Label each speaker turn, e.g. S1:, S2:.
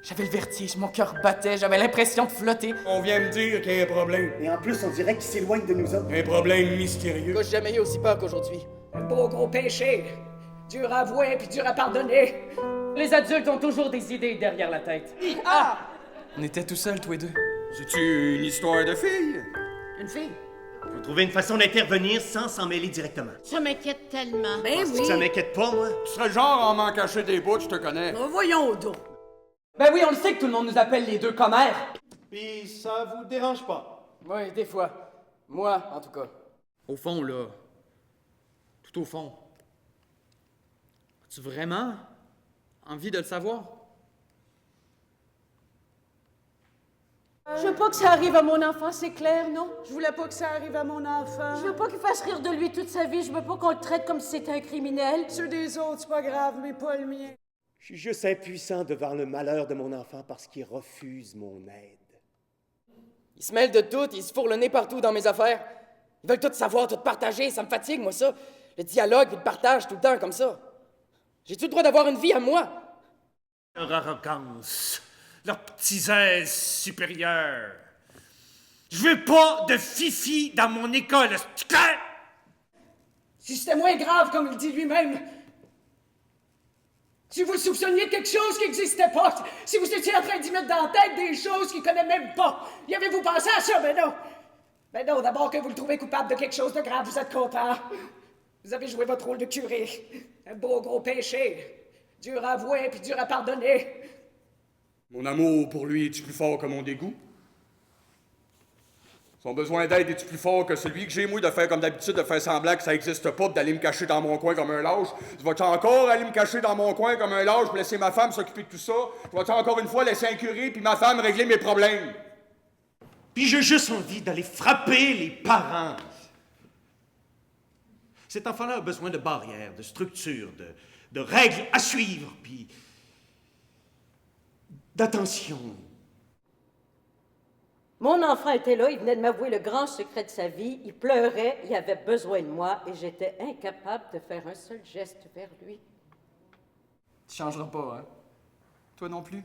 S1: J'avais le vertige, mon cœur battait, j'avais l'impression de flotter.
S2: On vient me dire qu'il y a un problème.
S3: Et en plus, on dirait qu'il s'éloigne de nous autres.
S2: Un problème mystérieux.
S1: J'ai jamais eu aussi peur qu'aujourd'hui.
S4: Un beau gros péché. Dur à avouer puis dur à pardonner.
S5: Les adultes ont toujours des idées derrière la tête.
S1: On était tout seuls, tous les deux.
S2: C'est-tu une histoire de fille?
S4: Une fille.
S3: Faut trouver une façon d'intervenir sans s'en mêler directement.
S6: Ça m'inquiète tellement.
S4: Ben oui.
S3: Ça m'inquiète pas, moi.
S2: Tu serais le genre à m'en cacher des bouts, je te connais.
S4: Oh, voyons donc.
S5: Ben oui, on le sait que tout le monde nous appelle les deux commères.
S7: Puis ça vous dérange pas?
S1: Oui, des fois. Moi, en tout cas.
S8: Au fond, là. Tout au fond. As-tu vraiment envie de le savoir?
S9: Je veux pas que ça arrive à mon enfant, c'est clair, non?
S4: Je voulais pas que ça arrive à mon enfant.
S9: Je veux pas qu'il fasse rire de lui toute sa vie. Je veux pas qu'on le traite comme si c'était un criminel.
S4: Ceux des autres, c'est pas grave, mais pas le mien.
S3: Je suis juste impuissant devant le malheur de mon enfant parce qu'il refuse mon aide.
S1: Ils se mêlent de tout, ils se fourrent le nez partout dans mes affaires. Ils veulent tout savoir, tout partager, ça me fatigue, moi, ça. Le dialogue et le partage tout le temps, comme ça. J'ai-tu le droit d'avoir une vie à moi?
S10: Leur arrogance, leur petits aises supérieurs. Je veux pas de fifi dans mon école, c'est clair?
S4: Si c'était moins grave, comme il dit lui-même. Si vous soupçonniez de quelque chose qui n'existait pas, si vous étiez en train d'y mettre dans la tête des choses qu'il connaît même pas, y avez-vous pensé à ça? Ben non. Ben non, d'abord que vous le trouvez coupable de quelque chose de grave, vous êtes content. Vous avez joué votre rôle de curé. Un beau gros péché. Dur à avouer puis dur à pardonner.
S2: Mon amour pour lui est-tu plus fort que mon dégoût? Son besoin d'aide est-tu plus fort que celui que j'ai, moi, de faire comme d'habitude, de faire semblant que ça existe pas, pis d'aller me cacher dans mon coin comme un lâche? Je vais-tu encore aller me cacher dans mon coin comme un lâche pour laisser ma femme s'occuper de tout ça? Je vais-tu encore une fois laisser un curé puis ma femme régler mes problèmes?
S7: Puis j'ai juste envie d'aller frapper les parents. Cet enfant-là a besoin de barrières, de structures, de règles à suivre, puis d'attention.
S9: Mon enfant était là, il venait de m'avouer le grand secret de sa vie. Il pleurait, il avait besoin de moi et j'étais incapable de faire un seul geste vers lui.
S1: Tu changeras pas, hein? Toi non plus?